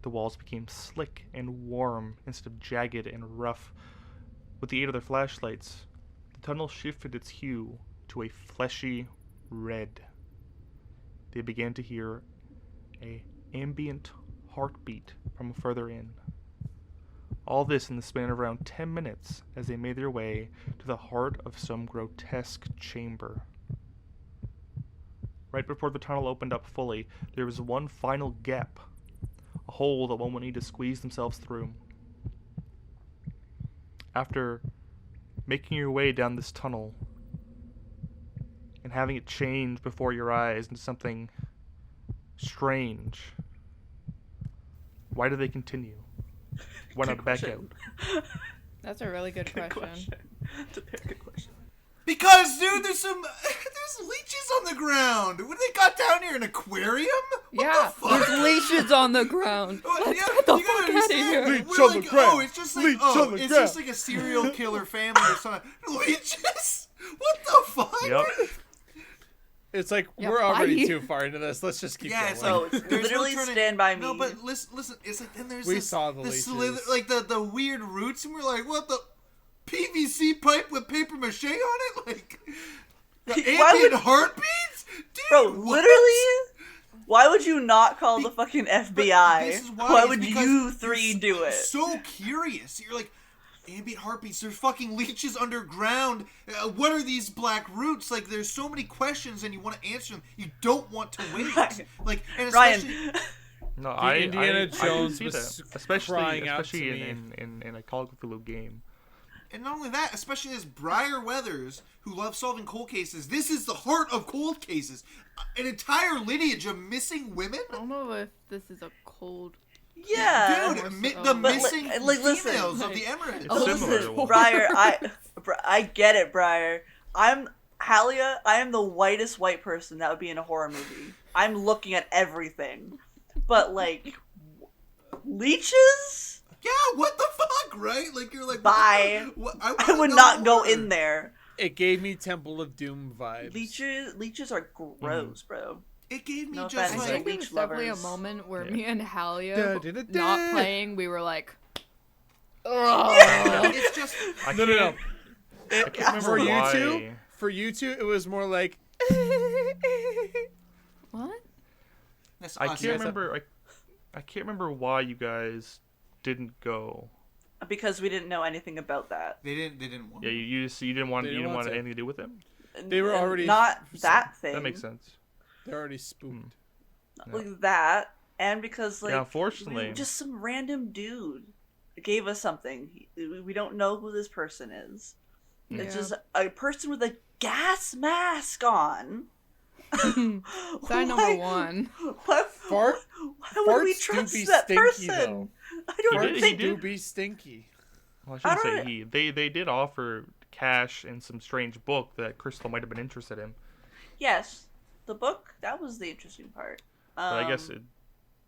The walls became slick and warm instead of jagged and rough. With the aid of their flashlights, the tunnel shifted its hue to a fleshy red. They began to hear an ambient heartbeat from further in. All this in the span of around 10 minutes as they made their way to the heart of some grotesque chamber. Right before the tunnel opened up fully, there was one final gap, a hole that one would need to squeeze themselves through. After making your way down this tunnel and having it change before your eyes into something strange, why do they continue? Why Good not back question. out? That's a really good Good question. It's a very good question. Because, dude, there's leeches on the ground. What do they got down here? An aquarium? What Yeah, the fuck? there's leashes on the ground. Well, Let's yeah, get the you gotta fuck out of understand, here. Leech we're on the like, ground. oh, it's just like, Leech on the it's ground. just like a serial killer family or something. Leeches? What the fuck? Yep. It's like Yeah, we're already bye. too far into this. Let's just keep Yeah, going. it's So like, it's there's literally no turning- Stand By Me. No, but listen, it's like, then there's We this, saw the this leeches. like the weird roots, and we're like, what the PVC pipe with paper mache on it? Like, the Why ambient would- heartbeats? Dude, Bro, what? literally, why would you not call the fucking But FBI? this is Why it's would because you three you're do it? So curious. You're like, ambient heartbeats. There's fucking leeches underground. What are these black roots? Like, there's so many questions, and you want to answer them. You don't want to wait. Ryan. Like, and especially. Ryan, No, Indiana I can Jones see was that. Especially crying out to especially me. in a Call of Cthulhu game. And not only that, especially as Briar Weathers, who loves solving cold cases, this is the heart of cold cases. An entire lineage of missing women? I don't know if this is a cold. Dude, yeah. More so. the But, missing listen, females of the Emirates. It's similar to Listen, one. Briar, I get it, Briar. Halia, I am the whitest white person that would be in a horror movie. I'm looking at everything. But, like, leeches? Yeah, what the fuck, right? Like, you're like, Bye. I I would know not go more. in there. It gave me Temple of Doom vibes. Leeches are gross, bro. It gave me No just offense, I like, think it was leech definitely a lovers. moment where Yeah. me and Halia, Da-da-da-da. not playing, we were like, it's just, I No, no, no. I can't remember For you why. two, it was more like. what? that's I us. can't remember. I can't remember why you guys didn't go. Because we didn't know anything about that. They didn't want Yeah, you didn't want They you didn't didn't want want to. anything to do with them. They were And already- not that thing. That makes sense. They're already spooked. Like that, and because like Yeah, unfortunately. just some random dude gave us something. We don't know who this person is. It's Yeah. just a person with a gas mask on. Sign number Why- one. Why, Fart- why would we farts do trust be that stinky, person? though. I don't He did- he think. did. Do be stinky. Well, I shouldn't I say he. They did offer cash in some strange book that Crystal might have been interested in. Yes, the book, that was the interesting part. But I guess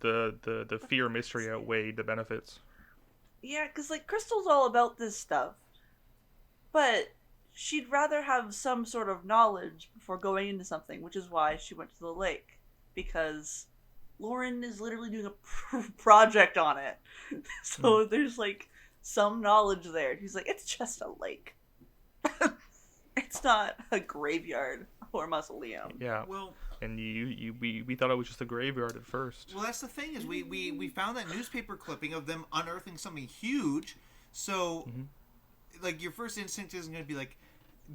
the fear mystery outweighed the benefits. Yeah, because like Crystal's all about this stuff, but she'd rather have some sort of knowledge before going into something, which is why she went to the lake, because Lauren is literally doing a project on it. So there's like some knowledge there. He's like, it's just a lake. It's not a graveyard or mausoleum. Yeah, Well, and we thought it was just a graveyard at first. well, that's the thing is we found that newspaper clipping of them unearthing something huge. So, like, your first instinct isn't going to be like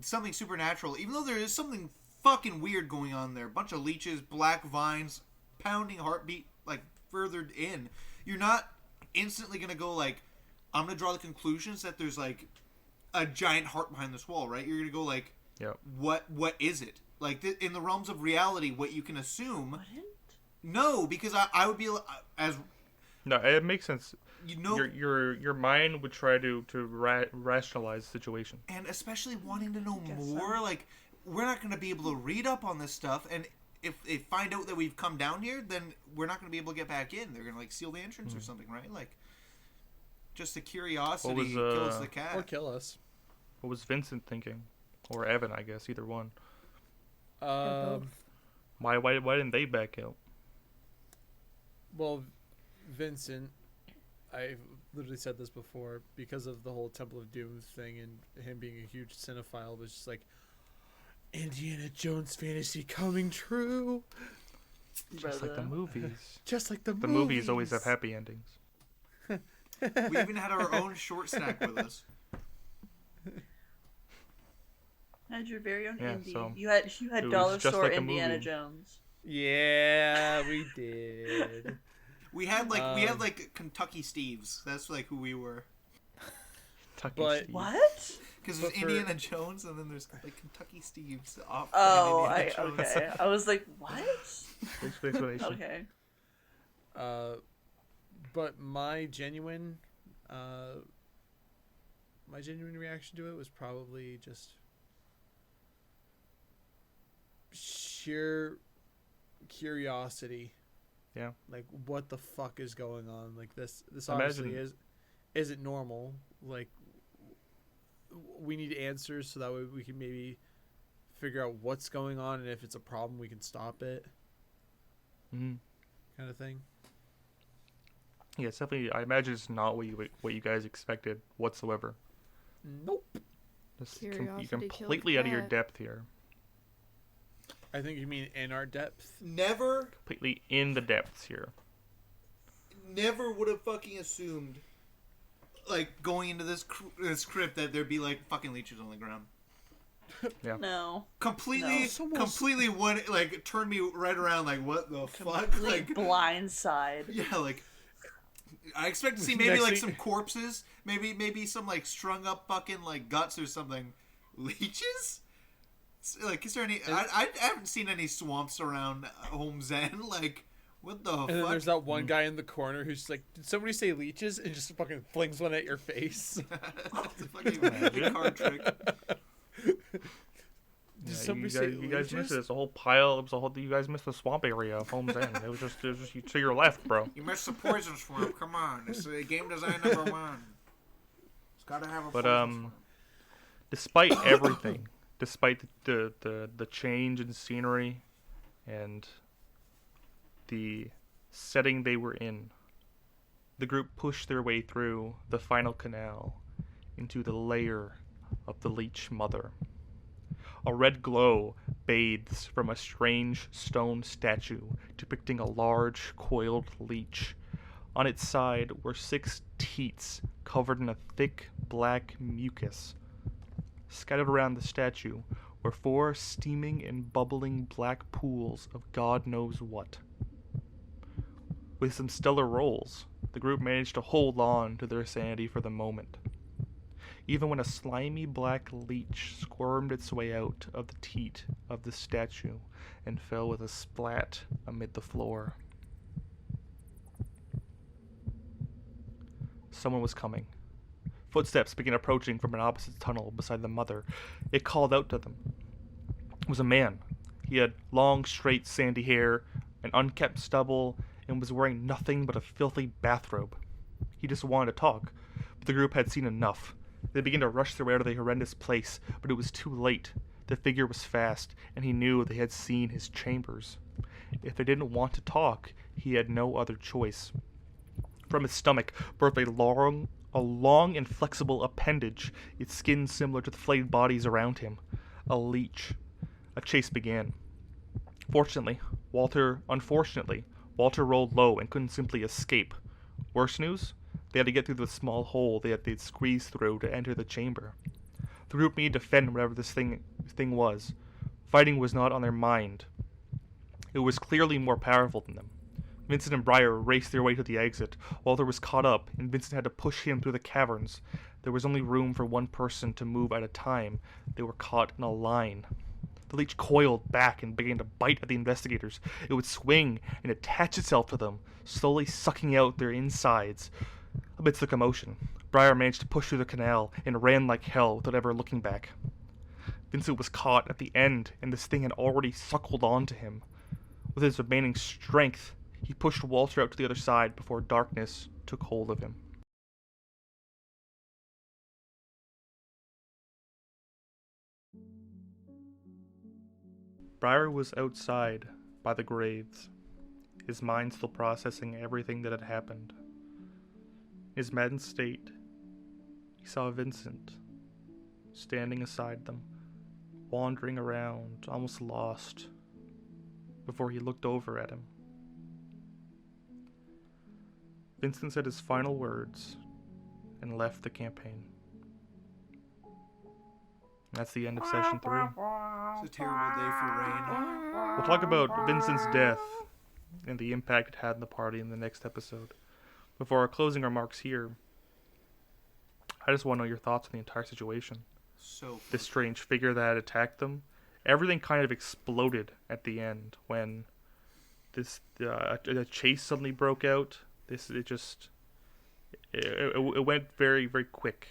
something supernatural, even though there is something fucking weird going on there. A bunch of leeches, black vines, pounding heartbeat, like further in. You're not instantly going to go like, I'm going to draw the conclusions that there's like a giant heart behind this wall, right? You're going to go like, Yep. what is it? Like, in the realms of reality, what you can assume. Wouldn't? No, because I would be as No, it makes sense. you know, Your mind would try to rationalize the situation. and especially wanting to know Guess more. so. Like, we're not going to be able to read up on this stuff, and if they find out that we've come down here, then we're not going to be able to get back in. They're going to like seal the entrance or something, right? Like, just the curiosity What was, kills the Or cat. kill us. What was Vincent thinking, or Evan? I guess either one. Why didn't they back out? Well, Vincent, I've literally said this before, because of the whole Temple of Doom thing and him being a huge cinephile, was just like, Indiana Jones fantasy coming true. Just like the movies. Just like the The movies always have happy endings. We even had our own short stack with us. Had your very own Yeah, indie. so You had it was Dollar just Store like a Indiana movie. Jones. Yeah, we did. We had like Kentucky Steves. That's like who we were. Tucky But- Steve. What? Because But there's for- Indiana Jones, and then there's like Kentucky Steves off. Oh, Indiana Jones. okay. I was like, what? Thanks for the explanation. Okay. But my genuine my genuine reaction to it was probably just sheer curiosity. Yeah. Like, what the fuck is going on? Like, this Imagine- obviously isn't normal. Like, we need answers so that way we can maybe figure out what's going on, and if it's a problem we can stop it, Mm-hmm. kind of thing. Yeah, it's definitely. I imagine it's not what you guys expected whatsoever. Nope. You're Curiosity killed completely out of your cat. depth here. I think you mean in our depth. Never Completely in the depths here. would have fucking assumed, like, going into this crypt that there'd be, like, fucking leeches on the ground. Yeah. No. Completely, No. It's almost- completely went, like, turned me right around, like, what the fuck? Complete Like, blind side. yeah, like, I expect to see maybe, Next like, thing- some corpses, maybe some, like, strung up fucking, like, guts or something. Leeches? Like, is there any... I haven't seen any swamps around Holmes End, like... What the And then fuck? there's that one guy in the corner who's like, "Did somebody say leeches?" and just fucking flings one at your face. It's a fucking card trick. Did Yeah, somebody you say guys missed leeches? it. It's a whole pile. It was a whole. You guys missed the swamp area of Holmes End. It was just you to your left, bro. You missed the poison swamp. Come on, it's game design number one. It's gotta have a But poison swamp. despite everything, despite the change in scenery, and the setting they were in, the group pushed their way through the final canal into the lair of the Leech Mother. A red glow bathes from a strange stone statue depicting a large, coiled leech. On its side were 6 teats covered in a thick, black mucus. Scattered around the statue were 4 steaming and bubbling black pools of God knows what. With some stellar rolls, the group managed to hold on to their sanity for the moment. Even when a slimy black leech squirmed its way out of the teat of the statue and fell with a splat amid the floor. Someone was coming. Footsteps began approaching from an opposite tunnel beside the mother. It called out to them. It was a man. He had long, straight, sandy hair, an unkempt stubble, and was wearing nothing but a filthy bathrobe. He just wanted to talk, but the group had seen enough. They began to rush their way out of the horrendous place, but it was too late. The figure was fast, and he knew they had seen his chambers. If they didn't want to talk, he had no other choice. From his stomach birthed a long and flexible appendage, its skin similar to the flayed bodies around him. A leech. A chase began. Unfortunately, Walter rolled low and couldn't simply escape. Worse news? They had to get through the small hole they'd squeezed through to enter the chamber. The group needed to defend whatever this thing was. Fighting was not on their mind. It was clearly more powerful than them. Vincent and Briar raced their way to the exit. Walter was caught up, and Vincent had to push him through the caverns. There was only room for one person to move at a time. They were caught in a line. The leech coiled back and began to bite at the investigators. It would swing and attach itself to them, slowly sucking out their insides. Amidst the commotion, Briar managed to push through the canal and ran like hell without ever looking back. Vincent was caught at the end, and this thing had already suckled onto him. With his remaining strength, he pushed Walter out to the other side before darkness took hold of him. Briar was outside by the graves, his mind still processing everything that had happened. In his maddened state, he saw Vincent standing aside them, wandering around, almost lost, before he looked over at him. Vincent said his final words and left the campaign. And that's the end of session 3. It's a terrible day for rain. We'll talk about Vincent's death and the impact it had on the party in the next episode. Before our closing remarks here, I just want to know your thoughts on the entire situation. So This strange figure that had attacked them. Everything kind of exploded at the end when a chase suddenly broke out. it went very very quick,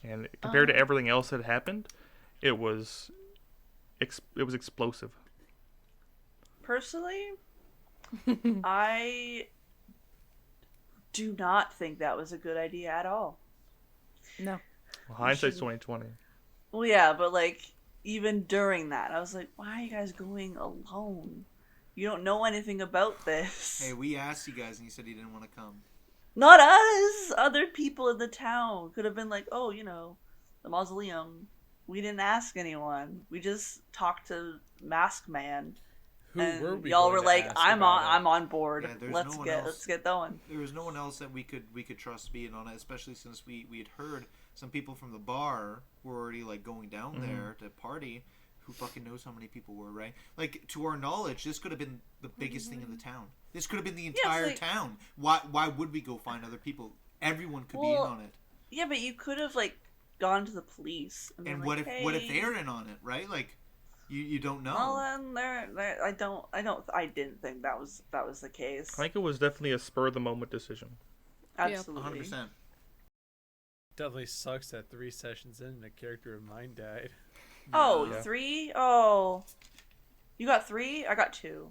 and compared to everything else that happened, it was it was explosive. Personally, I do not think that was a good idea at all. No. Well, hindsight's 2020. Well, yeah, but like even during that, I was like, "Why are you guys going alone? You don't know anything about this." Hey, we asked you guys, and you said you didn't want to come. Not us. Other people in the town could have been like, "Oh, the mausoleum. We didn't ask anyone. We just talked to Mask Man." Who And were we y'all going were to like, ask "I'm about on. it? I'm on board. Yeah, there's let's no one get else. let's get going." There was no one else that we could trust being on it, especially since we had heard some people from the bar were already like going down there to party. Who fucking knows how many people were, right? Like, to our knowledge, this could have been the biggest thing in the town. This could have been the entire like- town. Why would we go find other people? Everyone could be in Well, on it. Yeah, but you could have like gone to the police and, And been what like, if hey. they're in on it, right? Like, you don't know. Well, then I didn't think that was the case. I think it was definitely a spur of the moment decision. Absolutely. 100%. Definitely sucks that 3 sessions in, a character of mine died. Oh, Yeah. 3? Oh, you got 3? I got 2.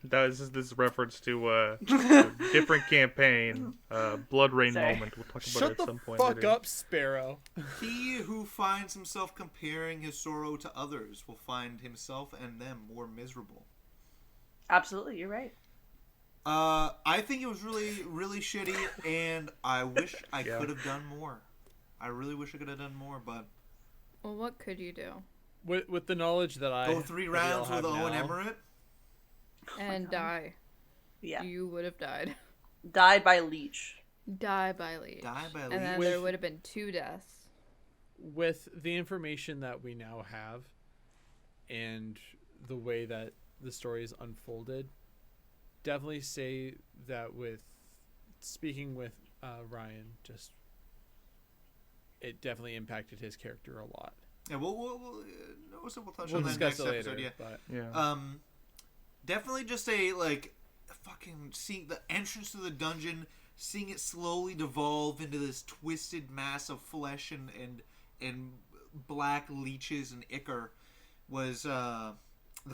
That is this reference to a different campaign, Blood Rain Sorry. moment. We'll talk about it Shut at the some point. fuck later. up, Sparrow. He who finds himself comparing his sorrow to others will find himself and them more miserable. Absolutely, you're right. I think it was really, really shitty, and I wish I Yeah. could have done more. I really wish I could have done more, but Well, what could you do? With the knowledge that I go 3 that we all rounds with have Owen now, Emmerich. And die. Yeah, You would have died. died by leech. Die by leech. Die by And then leech. there would have been 2 deaths. with the information that we now have, and the way that the story is unfolded, definitely say that with speaking with Ryan, just it definitely impacted his character a lot. Yeah, we'll touch We'll on that discuss next it later. episode. Yeah. But Yeah. Definitely just a fucking seeing the entrance to the dungeon, seeing it slowly devolve into this twisted mass of flesh and black leeches and ichor was the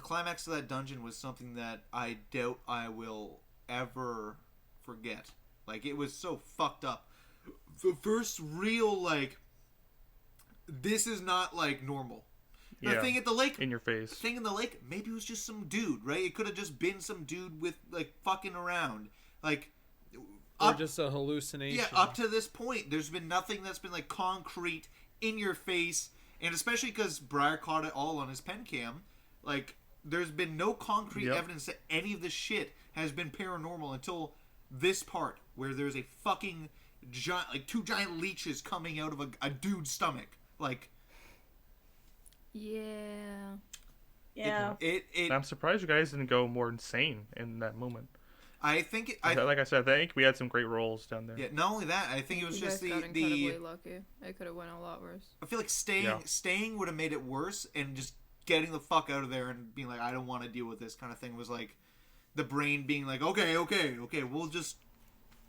climax of that dungeon was something that I doubt I will ever forget. Like, it was so fucked up. The first real this is not like normal. The Yeah. thing at the lake, In your face. thing in the lake, maybe it was just some dude, right? It could have just been some dude with fucking around, or just a hallucination. yeah. Up to this point, there's been nothing that's been concrete in your face, and especially because Briar caught it all on his pen cam. There's been no concrete Yep. evidence that any of this shit has been paranormal until this part, where there's a fucking giant, 2 giant leeches coming out of a dude's stomach, Yeah. Yeah. I'm surprised you guys didn't go more insane in that moment. I think Like I said, I think we had some great rolls down there. yeah. Not only that, I think it was You just guys got the incredibly lucky. It could have went a lot worse. I feel like Yeah. staying would have made it worse, and just getting the fuck out of there and being like, I don't want to deal with this kind of thing was like the brain being like, okay, we'll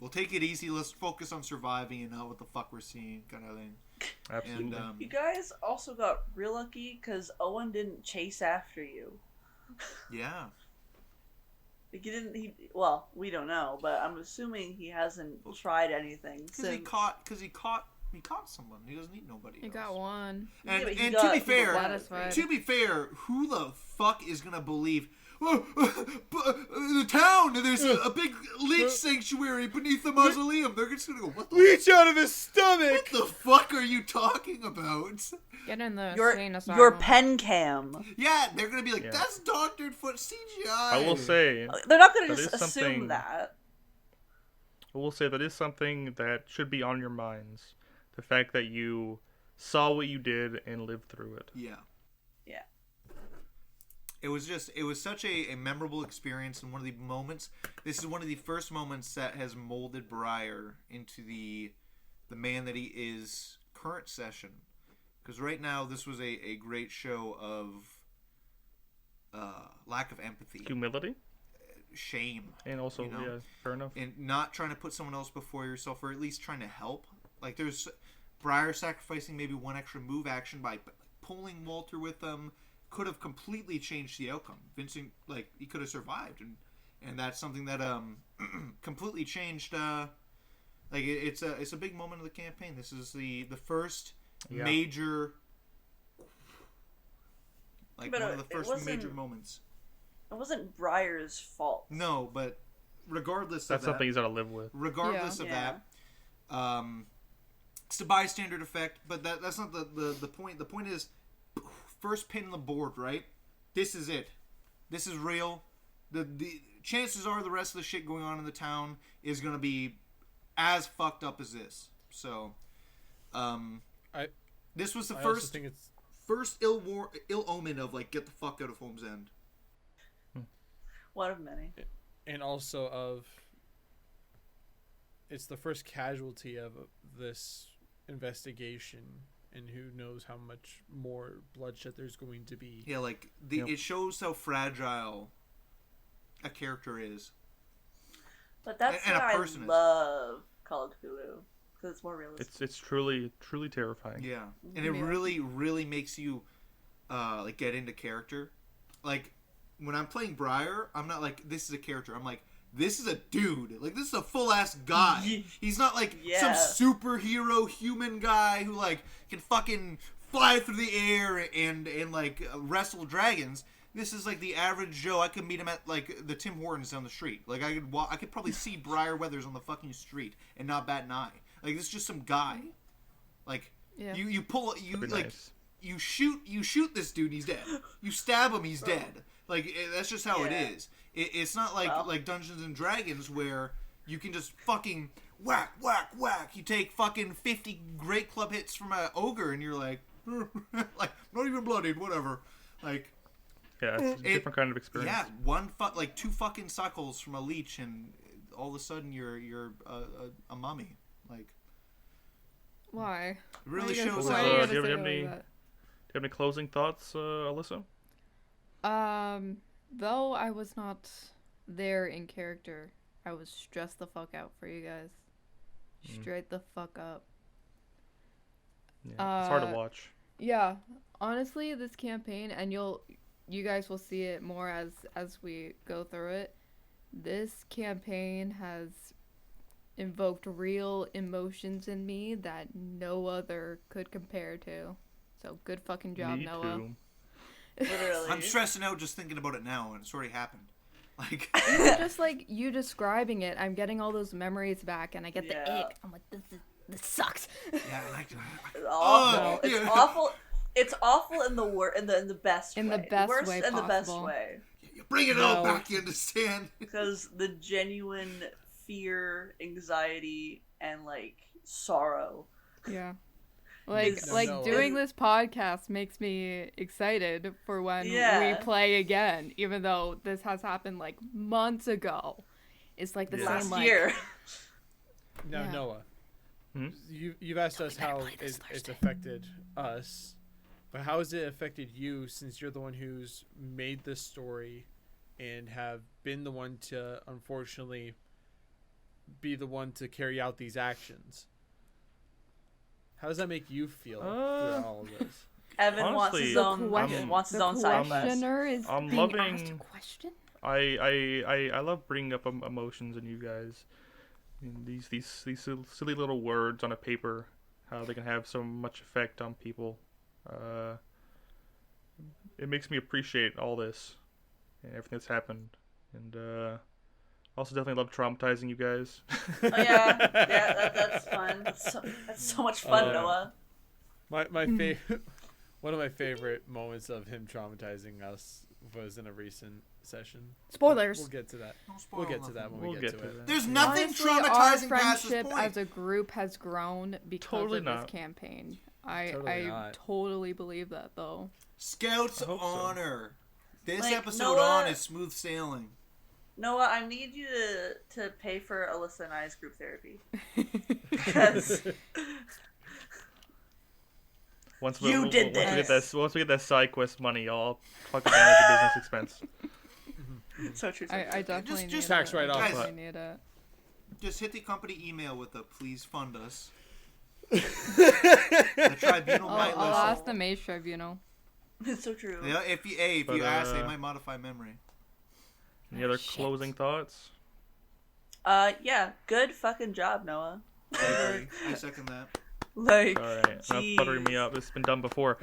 take it easy. Let's focus on surviving and not what the fuck we're seeing, kind of thing. Absolutely. And You guys also got real lucky because Owen didn't chase after you. yeah, Like, well, we don't know, but I'm assuming he hasn't tried anything because he caught someone. He doesn't need nobody. You else. got one. And, Yeah, but he and got- to be he got fair, satisfied. to be fair, who the fuck is gonna believe? The town. There's a big leech sanctuary beneath the mausoleum. They're just gonna go, what the Leech out of his stomach. What the fuck are you talking about? Get in the Your insane asylum. your pen cam. Yeah, they're gonna be like, Yeah. that's doctored foot CGI. I will say, They're not gonna That just is assume something- that. that is something that should be on your minds. The fact that you saw what you did and lived through it. Yeah. Yeah. It was such a memorable experience, and one of the moments. This is one of the first moments that has molded Briar into the man that he is current session. Because right now, this was a great show of lack of empathy. Humility? shame. And also, you know? yeah, fair enough. And not trying to put someone else before yourself, or at least trying to help. Like, there's Briar sacrificing maybe one extra move action by pulling Walter with them could have completely changed the outcome. Vincent, like, he could have survived, and that's something that completely changed. Like, it's a big moment of the campaign. This is the first major, like, But one of the it first major wasn't- moments. It wasn't Briar's fault. No, but regardless That's of that, something he's got to live with. regardless of that, it's the bystander effect. But that's not the point. The point is, first pin on the board, right? This is it. This is real. The chances are the rest of the shit going on in the town is going to be as fucked up as this. So, this was the first ill omen of, like, get the fuck out of Holmes End. One of many. And also of, it's the first casualty of this investigation, and who knows how much more bloodshed there's going to be. Yeah, like, it shows how fragile a character is. But that's And a why person I is. love Call of Cthulhu, because it's more realistic. It's truly terrifying. Yeah, and it really makes you like, get into character. Like, when I'm playing Briar, I'm not like, this is a character. I'm like, this is a dude. Like, this is a full ass guy. He's not like some superhero human guy who, like, can fucking fly through the air and like wrestle dragons. This is like the average Joe. I could meet him at, like, the Tim Hortons down the street. Like, I could probably see Briar Weathers on the fucking street and not bat an eye. Like, this is just some guy. Like, you pull like nice. you shoot this dude, he's dead. You stab him, he's dead. Like, that's just how it is. It's not like Dungeons and Dragons where you can just fucking whack, whack, whack. You take fucking 50 great club hits from an ogre and you're like, like, not even bloodied, whatever. Like, yeah, it's a different kind of experience. Yeah, like 2 fucking suckles from a leech and all of a sudden you're a mummy. Like, Why? it really Why shows why how. do you gotta do you say have it any- like that? Do you have any closing thoughts, Alyssa? Though I was not there in character, I was stressed the fuck out for you guys. Straight the fuck up. Yeah, it's hard to watch. Yeah, honestly, this campaign, and you guys will see it more as we go through it. This campaign has invoked real emotions in me that no other could compare to. So good fucking job, Me Noah. too. Literally. I'm stressing out just thinking about it now, and it's already happened. Like, Even just like you describing it, I'm getting all those memories back, and I get the Yeah. ick. I'm like, this sucks. yeah, It's awful. It's yeah. awful. It's awful in the best In way. the best Worst way in the best possible. way. You bring it all No. back, you understand? Because the genuine fear, anxiety, and, like, sorrow. Yeah. Like Is- No. doing this podcast makes me excited for when Yeah. we play again, even though this has happened like months ago. It's like the Yeah. same Last like year. Now, Yeah. Noah, Hmm? you've asked us how it's affected us, but how has it affected you, since you're the one who's made this story and have been the one to, unfortunately, be the one to carry out these actions? How does that make you feel through all of this? Evan wants Honestly, his the own question. wants his The own side quest. questioner is I'm being asked a loving- question. I love bringing up emotions in you guys. And these silly little words on a paper, how they can have so much effect on people. It makes me appreciate all this and everything that's happened. And also definitely love traumatizing you guys. Oh yeah, that's fun. That's so much fun, Noah. My favorite, one of my favorite moments of him traumatizing us was in a recent session. Spoilers. We'll get to that. Don't spoil We'll get to nothing. that when We'll we get get to to it. that. There's nothing Honestly, our traumatizing past this friendship point. as a group has grown because Totally of not. this campaign. I Totally not. totally believe that though. Scouts I hope so. honor. This Like, episode Noah- on is smooth sailing. Noah, I need you to pay for Alyssa and I's group therapy. Because Once You did once we get this. that side quest money, I'll fuck it down as a business expense. So true. So true. I definitely Just need tax it. I write-off, definitely but- need it. Just hit the company email with a please fund us. The tribunal might I'll listen. ask the Mage Tribunal. It's so true. Yeah, if you But, ask, they might modify memory. Any other Shit. closing thoughts? Yeah, good fucking job, Noah. I agree. I second that. Like, All right, enough buttering me jeez. up. This has been done before.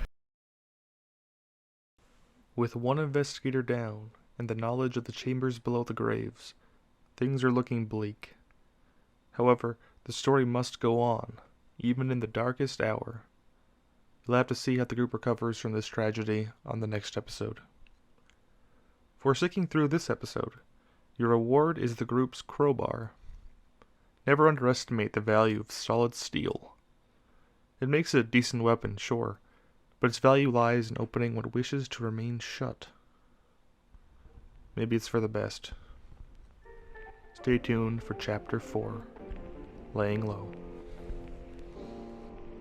With one investigator down and the knowledge of the chambers below the graves, things are looking bleak. However, the story must go on, even in the darkest hour. You'll have to see how the group recovers from this tragedy on the next episode. For sticking through this episode, your reward is the group's crowbar. Never underestimate the value of solid steel. It makes it a decent weapon, sure, but its value lies in opening what wishes to remain shut. Maybe it's for the best. Stay tuned for Chapter 4, Laying Low.